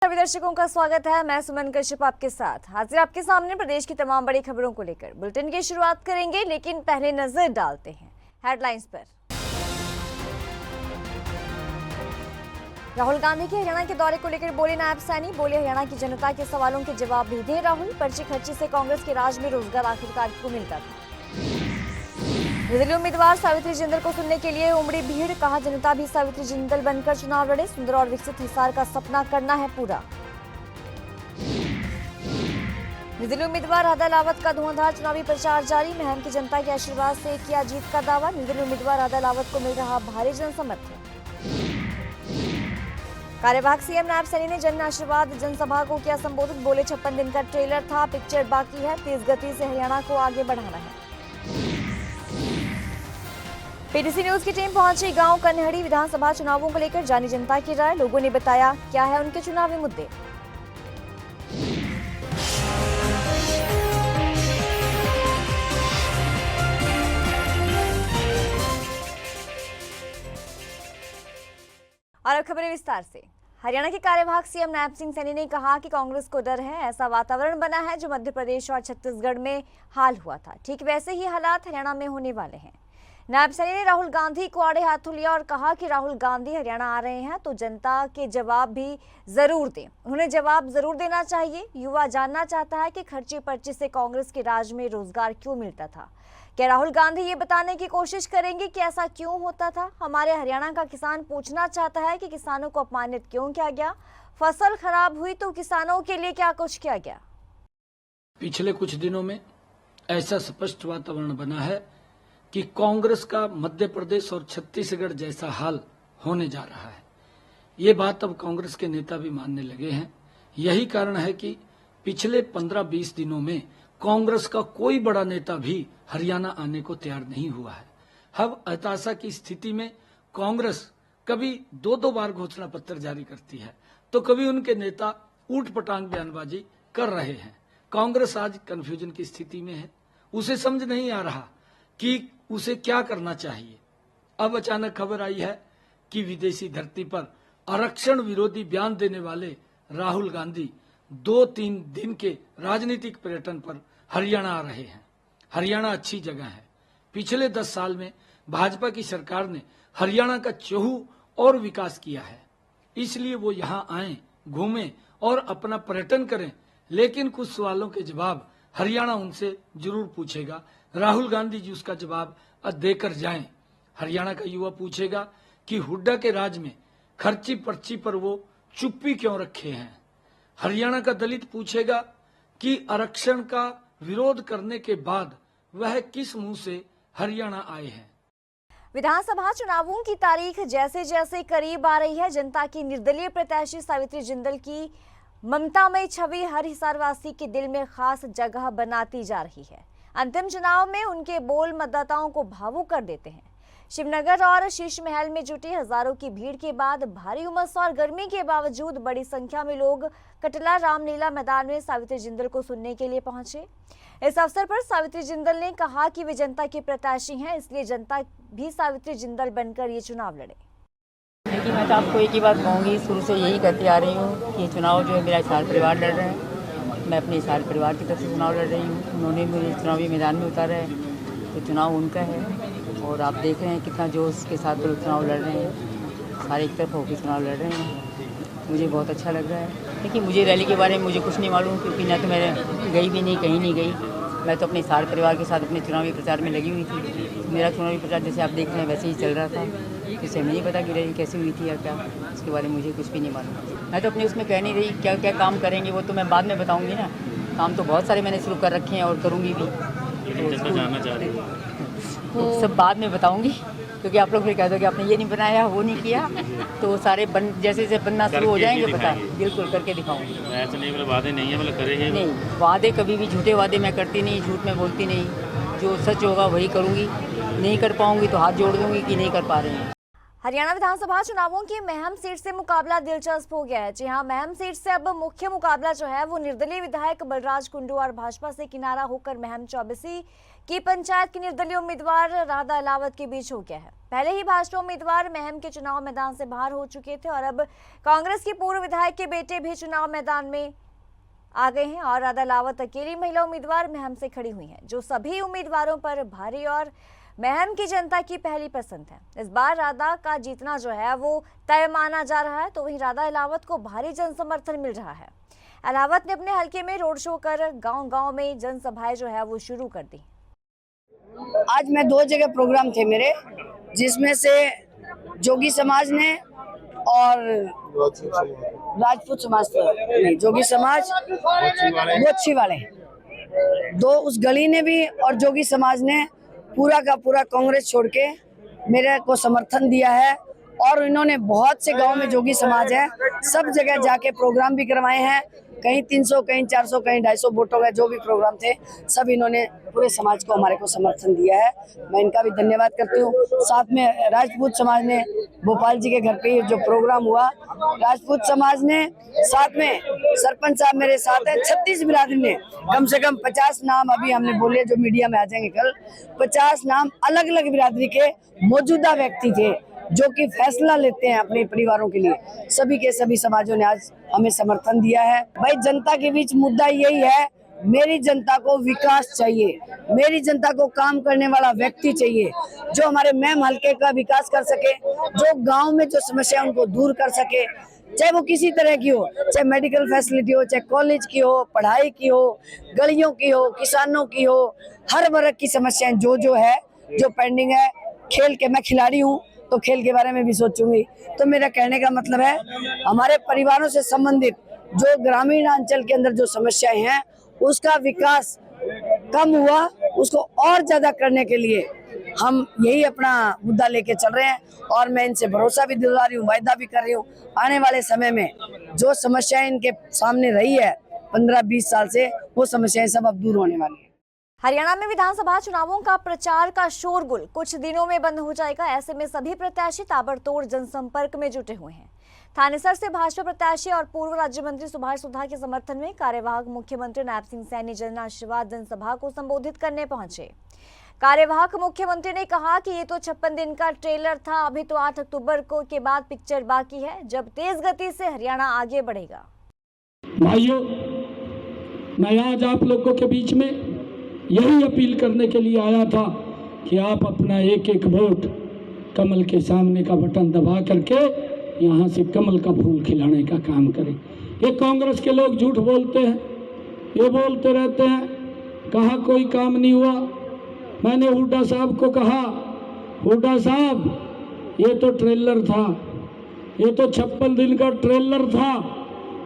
सभी दर्शकों का स्वागत है। मैं सुमन कश्यप आपके साथ हाजिर आपके सामने प्रदेश की तमाम बड़ी खबरों को लेकर बुलेटिन की शुरुआत करेंगे, लेकिन पहले नजर डालते हैं हेडलाइंस पर। राहुल गांधी के हरियाणा के दौरे को लेकर बोले नायब सैनी, बोले हरियाणा की जनता के सवालों के जवाब भी दे राहुल। पर्ची खर्ची से कांग्रेस के राज में रोजगार आखिरकार को मिलता था। निर्दलीय उम्मीदवार सावित्री जिंदल को सुनने के लिए उमड़ी भीड़, कहा जनता भी सावित्री जिंदल बनकर चुनाव लड़े, सुंदर और विकसित हिसार का सपना करना है पूरा। निर्दलीय उम्मीदवार राधा लावत का धुआंधार चुनावी प्रचार जारी, महम की जनता के आशीर्वाद से किया जीत का दावा, निर्दलीय उम्मीदवार राधा लावत को मिल रहा भारी जन समर्थन। कार्यवाहक सीएम नायब सैनी ने जन आशीर्वाद जनसभा को किया संबोधित, बोले 56 दिन का ट्रेलर था, पिक्चर बाकी है, तेज गति से हरियाणा को आगे बढ़ाना है। पीटीसी न्यूज की टीम पहुंची गांव कन्हड़ी, विधानसभा चुनावों को लेकर जानी जनता की राय, लोगों ने बताया क्या है उनके चुनावी मुद्दे। और अब खबरें विस्तार से। हरियाणा के कार्यवाहक सीएम नायब सिंह सैनी ने कहा कि कांग्रेस को डर है, ऐसा वातावरण बना है जो मध्य प्रदेश और छत्तीसगढ़ में हाल हुआ था, ठीक वैसे ही हालात हरियाणा में होने वाले हैं। नायब सैनी ने राहुल गांधी को आड़े हाथों लिया और कहा कि राहुल गांधी हरियाणा आ रहे हैं तो जनता के जवाब भी जरूर दें, उन्हें जवाब जरूर देना चाहिए। युवा जानना चाहता है कि खर्ची पर्ची से कांग्रेस के राज में रोजगार क्यों मिलता था। क्या राहुल गांधी ये बताने की कोशिश करेंगे कि ऐसा क्यों होता था। हमारे हरियाणा का किसान पूछना चाहता है कि किसानों को अपमानित क्यों किया गया, फसल खराब हुई तो किसानों के लिए क्या कुछ किया गया। पिछले कुछ दिनों में ऐसा स्पष्ट वातावरण बना है कि कांग्रेस का मध्य प्रदेश और छत्तीसगढ़ जैसा हाल होने जा रहा है। ये बात अब कांग्रेस के नेता भी मानने लगे हैं। यही कारण है कि पिछले 15-20 दिनों में कांग्रेस का कोई बड़ा नेता भी हरियाणा आने को तैयार नहीं हुआ है। अब हताशा की स्थिति में कांग्रेस कभी 2-2 बार घोषणा पत्र जारी करती है तो कभी उनके नेता ऊट पटांग बयानबाजी कर रहे हैं। कांग्रेस आज कंफ्यूजन की स्थिति में है, उसे समझ नहीं आ रहा कि उसे क्या करना चाहिए। अब अचानक खबर आई है कि विदेशी धरती पर आरक्षण विरोधी बयान देने वाले राहुल गांधी 2-3 दिन के राजनीतिक पर्यटन पर हरियाणा आ रहे हैं। हरियाणा अच्छी जगह है। पिछले 10 साल में भाजपा की सरकार ने हरियाणा का चहु और विकास किया है, इसलिए वो यहाँ आए, घूमें और अपना पर्यटन करें। लेकिन कुछ सवालों के जवाब हरियाणा उनसे जरूर पूछेगा। राहुल गांधी जी उसका जवाब देकर जाएं। हरियाणा का युवा पूछेगा कि हुड्डा के राज में खर्ची पर्ची पर वो चुप्पी क्यों रखे हैं। हरियाणा का दलित पूछेगा कि आरक्षण का विरोध करने के बाद वह किस मुंह से हरियाणा आए हैं। विधानसभा चुनावों की तारीख जैसे जैसे करीब आ रही है, जनता की निर्दलीय प्रत्याशी सावित्री जिंदल की ममतामयी छवि हर हिसारवासी के दिल में खास जगह बनाती जा रही है। अंतिम चुनाव में उनके बोल मतदाताओं को भावुक कर देते हैं। शिवनगर और शीश महल में जुटी हजारों की भीड़ के बाद भारी उमस और गर्मी के बावजूद बड़ी संख्या में लोग कटला रामलीला मैदान में सावित्री जिंदल को सुनने के लिए पहुंचे। इस अवसर पर सावित्री जिंदल ने कहा कि वे जनता के प्रत्याशी हैं, इसलिए जनता भी सावित्री जिंदल बनकर ये चुनाव लड़े। लेकिन मैं तो आपको एक ही बात कहूँगी, शुरू से यही कहती आ रही हूँ कि चुनाव जो है मेरा सारे परिवार लड़ रहे हैं, मैं अपने सारे परिवार की तरफ से चुनाव लड़ रही हूँ। उन्होंने मुझे चुनावी मैदान में उतारा है तो चुनाव उनका है और आप देख रहे हैं कितना जोश के साथ लोग चुनाव लड़ रहे हैं, सारे एक तरफ होकर चुनाव लड़ रहे हैं। मुझे बहुत अच्छा लग रहा है। लेकिन मुझे रैली के बारे में मुझे कुछ नहीं मालूम, क्योंकि ना तो मैं गई भी नहीं, कहीं नहीं गई। मैं तो अपने सारे परिवार के साथ अपने चुनावी प्रचार में लगी हुई थी। मेरा चुनावी प्रचार जैसे आप देख रहे हैं वैसे ही चल रहा था। इससे नहीं पता कि रैली कैसी हुई थी या क्या, इसके बारे में मुझे कुछ भी नहीं मालूम। मैं तो अपने उसमें कह नहीं रही क्या क्या काम करेंगे, वो तो मैं बाद में बताऊंगी ना। काम तो बहुत सारे मैंने शुरू कर रखे हैं और करूंगी भी, तो जानना चाह रही तो सब बाद में बताऊंगी, क्योंकि आप लोग फिर कह दो कि आपने ये नहीं बनाया, वो नहीं किया, तो वो सारे जैसे जैसे बनना शुरू हो जाएंगे पता बिल्कुल करके दिखाऊंगी। ऐसे नहीं, मतलब वादे नहीं है, मतलब करेंगे नहीं। वादे कभी भी झूठे वादे मैं करती नहीं, झूठ में बोलती नहीं। जो सच होगा वही करूँगी, नहीं कर पाऊँगी तो हाथ जोड़ दूँगी कि नहीं कर पा रहे हैं। हरियाणा विधानसभा चुनावों की महम सीट से मुकाबला दिलचस्प हो गया है। जी हां, महम सीट से अब मुख्य मुकाबला जो है वो निर्दलीय विधायक बलराज कुंडू और भाजपा से किनारा होकर महम चौबीसी की पंचायत की निर्दलीय उम्मीदवार राधा अलावत के बीच हो गया है। पहले ही भाजपा उम्मीदवार महम के चुनाव मैदान से बाहर हो चुके थे और अब कांग्रेस की पूर्व विधायक के बेटे भी चुनाव मैदान में आ गए हैं और राधा अलावत अकेली महिला उम्मीदवार महम से खड़ी हुई हैं, जो सभी उम्मीदवारों पर भारी और महम की जनता की पहली पसंद है। इस बार राधा का जीतना जो है वो तय माना जा रहा है, तो वहीं राधा अलावत को भारी जन समर्थन मिल रहा है। अलावत ने अपने हलके में रोड शो कर गांव-गांव में जनसभाएं जो है वो शुरू कर दी। आज मैं 2 जगह प्रोग्राम थे मेरे, जिसमें से जोगी समाज ने और राजपूत समाज नहीं, जोगी समाज गोच्छी वाले 2 उस गली ने भी और जोगी समाज ने पूरा का पूरा कांग्रेस छोड़ के मेरे को समर्थन दिया है। और इन्होंने बहुत से गांव में जोगी समाज है, सब जगह जाके प्रोग्राम भी करवाए हैं, कहीं 300 कहीं 400 कहीं 250 वोटों का जो भी प्रोग्राम थे, सब इन्होंने पूरे समाज को हमारे को समर्थन दिया है। मैं इनका भी धन्यवाद करती हूँ। साथ में राजपूत समाज ने भोपाल जी के घर पे जो प्रोग्राम हुआ, राजपूत समाज ने साथ में सरपंच साहब मेरे साथ है, 36 बिरादरी ने कम से कम 50 नाम अभी हमने बोले जो मीडिया में आ जाएंगे कल, 50 नाम अलग अलग बिरादरी के मौजूदा व्यक्ति थे जो कि फैसला लेते हैं अपने परिवारों के लिए। सभी के सभी समाजों ने आज हमें समर्थन दिया है। भाई जनता के बीच मुद्दा यही है, मेरी जनता को विकास चाहिए, मेरी जनता को काम करने वाला व्यक्ति चाहिए जो हमारे महम हल्के का विकास कर सके, जो गांव में जो समस्या उनको दूर कर सके, चाहे वो किसी तरह की हो, चाहे मेडिकल फैसिलिटी हो, चाहे कॉलेज की हो, पढ़ाई की हो, गलियों की हो, किसानों की हो, हर वर्ग की समस्याएं जो है जो पेंडिंग है। खेल के मैं खिलाड़ी हूँ तो खेल के बारे में भी सोचूंगी। तो मेरा कहने का मतलब है हमारे परिवारों से संबंधित जो ग्रामीण अंचल के अंदर जो समस्याएं हैं उसका विकास कम हुआ, उसको और ज्यादा करने के लिए हम यही अपना मुद्दा लेके चल रहे हैं। और मैं इनसे भरोसा भी दिला रही हूँ, वायदा भी कर रही हूँ, आने वाले समय में जो समस्याएं इनके सामने रही है 15-20 साल से, वो समस्याएं सब अब दूर होने वाली है। हरियाणा में विधानसभा चुनावों का प्रचार का शोरगुल कुछ दिनों में बंद हो जाएगा। ऐसे में सभी प्रत्याशी ताबड़तोड़ जनसंपर्क में जुटे हुए हैं। थानेसर से भाजपा प्रत्याशी और पूर्व राज्य मंत्री सुभाष सुधा के समर्थन में कार्यवाहक मुख्यमंत्री नायब सिंह सैनी जन आशीर्वाद जनसभा को संबोधित करने पहुंचे। कार्यवाहक मुख्यमंत्री ने कहा कि ये तो 56 दिन का ट्रेलर था, अभी तो 8 अक्टूबर को के बाद पिक्चर बाकी है, जब तेज गति से हरियाणा आगे बढ़ेगा। भाइयों, मैं आज आप लोगों के बीच में यही अपील करने के लिए आया था कि आप अपना एक एक वोट कमल के सामने का बटन दबा करके यहाँ से कमल का फूल खिलाने का काम करें। ये कांग्रेस के लोग झूठ बोलते हैं, ये बोलते रहते हैं कहा कोई काम नहीं हुआ। मैंने हुड्डा साहब को कहा, हुड्डा साहब ये तो ट्रेलर था, ये तो 56 दिन का ट्रेलर था,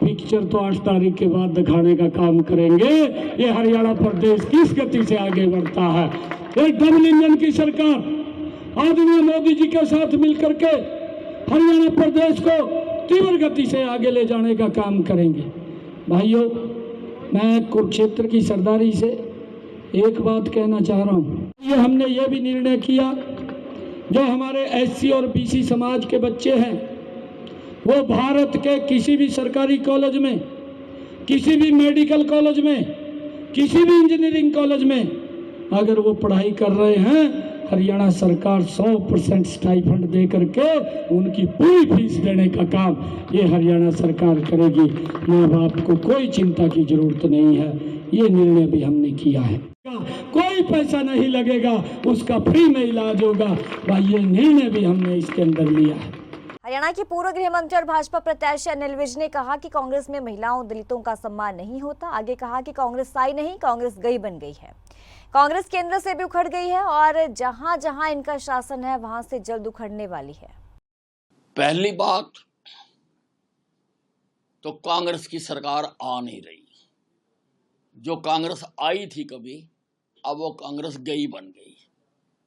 पिक्चर तो 8 तारीख के बाद दिखाने का काम करेंगे। ये हरियाणा प्रदेश किस गति से आगे बढ़ता है। एक डबल इंजन की सरकार आदरणीय मोदी जी के साथ मिलकर के हरियाणा प्रदेश को तीव्र गति से आगे ले जाने का काम करेंगे। भाइयों, मैं कुरुक्षेत्र की सरदारी से एक बात कहना चाह रहा हूँ। ये हमने ये भी निर्णय किया, जो हमारे एससी और बीसी समाज के बच्चे हैं वो भारत के किसी भी सरकारी कॉलेज में, किसी भी मेडिकल कॉलेज में, किसी भी इंजीनियरिंग कॉलेज में अगर वो पढ़ाई कर रहे हैं, हरियाणा सरकार 100% स्टाइफंड दे करके उनकी पूरी फीस देने का काम ये हरियाणा सरकार करेगी। माँ बाप को कोई चिंता की जरूरत नहीं है। ये निर्णय भी हमने किया है, कोई पैसा नहीं लगेगा, उसका फ्री में इलाज होगा। भाई ये निर्णय भी हमने इसके अंदर लिया है। हरियाणा के पूर्व गृह मंत्री और भाजपा प्रत्याशी अनिल विज ने कहा कि कांग्रेस में महिलाओं दलितों का सम्मान नहीं होता। आगे कहा कि कांग्रेस आई नहीं, कांग्रेस गई बन गई है। कांग्रेस केंद्र से भी उखड़ गई है और जहां जहां इनका शासन है वहां से जल्द उखड़ने वाली है। पहली बात तो कांग्रेस की सरकार आ नहीं रही। जो कांग्रेस आई थी कभी, अब वो कांग्रेस गई बन गई।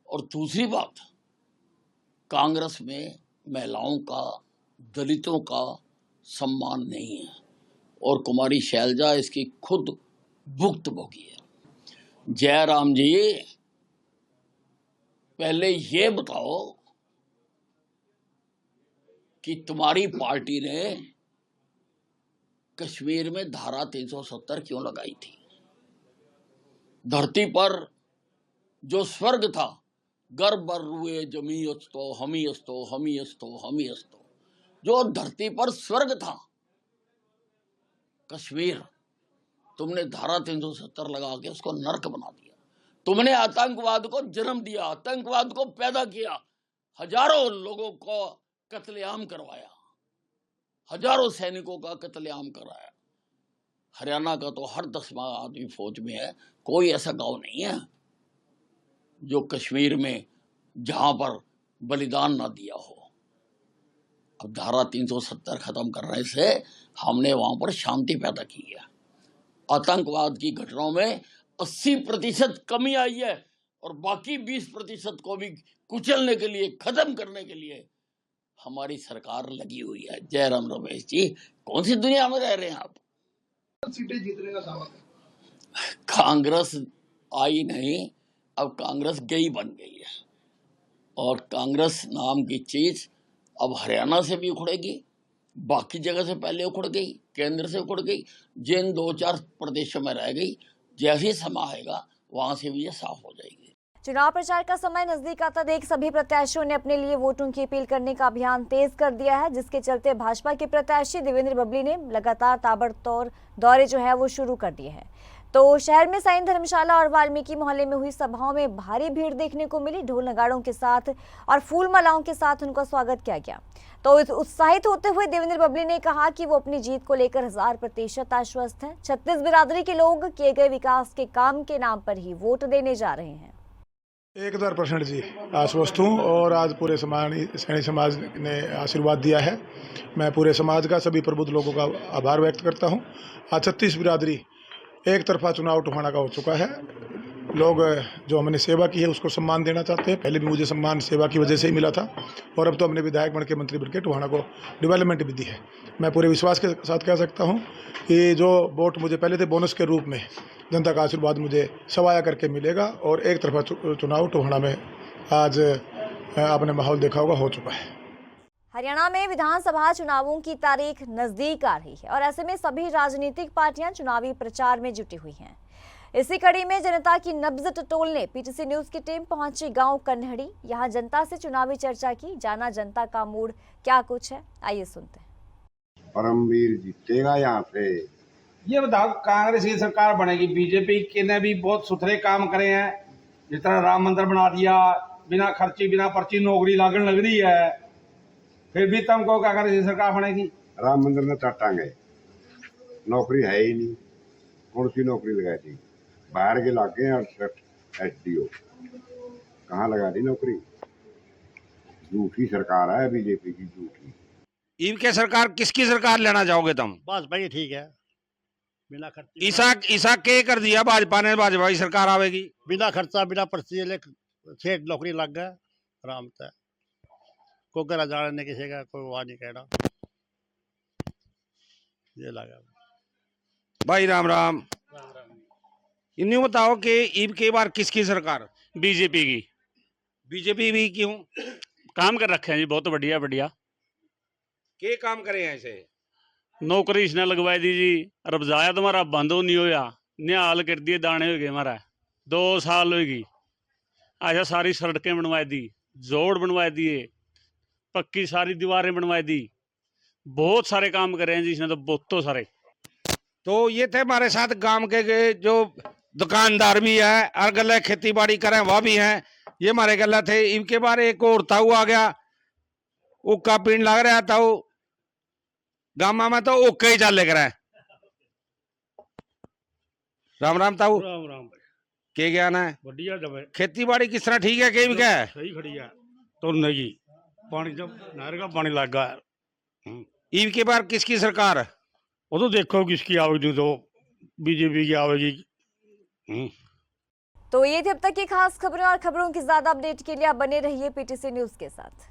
और दूसरी बात, कांग्रेस में महिलाओं का, दलितों का सम्मान नहीं है और कुमारी शैलजा इसकी खुद भुक्तभोगी है। जयराम जी, पहले ये बताओ कि तुम्हारी पार्टी ने कश्मीर में धारा 370 क्यों लगाई थी? धरती पर जो स्वर्ग था, गर्भ बर रुए जमी अस्तो हमी अस्तो हमी अस्तो हमी अस्तो, जो धरती पर स्वर्ग था कश्मीर, तुमने धारा 370 लगा के उसको नर्क बना दिया। तुमने आतंकवाद को जन्म दिया, आतंकवाद को पैदा किया, हजारों लोगों को कत्लेआम करवाया, हजारों सैनिकों का कत्लेआम कराया। हरियाणा का तो हर 10वां आदमी फौज में है, कोई ऐसा गांव नहीं है जो कश्मीर में जहां पर बलिदान ना दिया हो। अब धारा 370 खत्म करने से हमने वहां पर शांति पैदा की है। आतंकवाद की घटनाओं में 80% कमी आई है और बाकी 20% को भी कुचलने के लिए, खत्म करने के लिए हमारी सरकार लगी हुई है। जयराम रमेश जी, कौन सी दुनिया में रह रहे हैं आप? सीटें जीतने का दावा कांग्रेस आई नहीं, अब कांग्रेस गई बन गई है और कांग्रेस नाम की चीज अब हरियाणा से भी उखड़ेगी, बाकी जगह से पहले उखड़ गई, केंद्र से उखड़ गई, जिन 2-4 प्रदेशों में रह गई, जैसे समय आएगा वहां से भी ये साफ हो जाएगी। चुनाव प्रचार का समय नजदीक आता देख सभी प्रत्याशियों ने अपने लिए वोटों की अपील करने का अभियान तेज कर दिया है, जिसके चलते भाजपा के प्रत्याशी देवेंद्र बबली ने लगातार ताबड़तोड़ दौरे जो है वो शुरू कर दिए हैं। तो शहर में साइन धर्मशाला और वाल्मीकि मोहल्ले में हुई सभाओं में भारी भीड़ देखने को मिली। ढोल नगाड़ों के साथ और फूल मालाओं के साथ उनका स्वागत किया गया। तो उत्साहित होते हुए देवेंद्र बबली ने कहा कि वो अपनी जीत को लेकर 1000% आश्वस्त हैं। 36 बिरादरी के लोग किए गए विकास के काम के नाम पर ही वोट देने जा रहे हैं। 1000% जी आश्वस्त हूँ और आज पूरे सैनिक समाज ने आशीर्वाद दिया है। मैं पूरे समाज का, सभी प्रबुद्ध लोगों का आभार व्यक्त करता हूँ। आज 36 बिरादरी एक तरफा चुनाव टोहाना का हो चुका है। लोग जो हमने सेवा की है उसको सम्मान देना चाहते हैं। पहले भी मुझे सम्मान सेवा की वजह से ही मिला था और अब तो हमने विधायक बन के, मंत्री बन के टोहाना को डेवलपमेंट भी दी है। मैं पूरे विश्वास के साथ कह सकता हूँ कि जो वोट मुझे पहले थे बोनस के रूप में, जनता का आशीर्वाद मुझे सवाया करके मिलेगा और एक तरफा चुनाव टोहाना में आज आपने माहौल देखा होगा हो चुका है। हरियाणा में विधानसभा चुनावों की तारीख नजदीक आ रही है और ऐसे में सभी राजनीतिक पार्टियां चुनावी प्रचार में जुटी हुई हैं। इसी कड़ी में जनता की नब्ज टटोलने पीटीसी न्यूज की टीम पहुंची गांव कन्हड़ी। यहां जनता से चुनावी चर्चा की। जाना जनता का मूड क्या कुछ है, आइए सुनते हैं। परमवीर जीतेगा यहाँ से। ये बताओ, कांग्रेस की सरकार बनेगी। बीजेपी के ने भी बहुत सुथरे काम करे हैं, जिस तरह राम मंदिर बना दिया, बिना खर्ची बिना पर्ची नौकरी लागण लग रही है। फिर भी तुमको कांग्रेस की सरकार बनेगी। राम मंदिर में चाटांगे, नौकरी है ही नहीं। कौन सी नौकरी लगाई थी? बाहर के लाके 68 SDO कहाँ लगा दी नौकरी? झूठी सरकार है बीजेपी की, झूठी। इनके सरकार किसकी सरकार लेना चाहोगे तुम? बस भाई ठीक है, बिना खर्चे ईसा के कर दिया भाजपा ने, भाजपा की सरकार आवेगी। बिना खर्चा बिना पर्ची ले सेठ नौकरी लग गया, आराम से। को करा जाने किसी का कोई वहाँ नहीं कहना, ये लगा भाई। राम राम। इन्हें बताओ कि ईब के बार किसकी सरकार? बीजेपी की। बीजेपी भी क्यों? काम कर रखे हैं जी, बहुत बढ़िया बढ़िया। के काम करे हैं ऐसे? नौकरी इसने लगवाई दी जी, अब जाया तुम्हारा बंद हो नहीं होया, निहाल कर दिए, दाने हो गए हमारा। 2 साल होगी। अच्छा, सारी सड़कें बनवा दी, जोड़ बनवा दिए, पक्की सारी दीवारें बनवा दी, बहुत सारे काम करे हैं जी इसने तो, बहुत सारे। तो ये थे हमारे साथ गांव के जो दुकानदार भी है और गले खेती बाड़ी करें वह भी हैं। ये हमारे गला थे। इनके बारे एक और ताऊ आ गया, उक्का पीन लग रहा था। गामा में तो ओके ही चाले कर। राम राम ताऊ। राम राम भाई। के ज्ञान है? बढ़िया दबे। खेती बाड़ी किस तरह ठीक है? के भी क्या है? सही खड़ी है तो नहीं, पानी जब नहर का पानी लग गया। ईब के बार किसकी सरकार? वो तो देखो किसकी आवेगी, तो बीजेपी की आवेगी। तो ये थी अब तक की खास खबरें और खबरों की ज्यादा अपडेट के लिए आप बने रहिए पीटीसी न्यूज के साथ।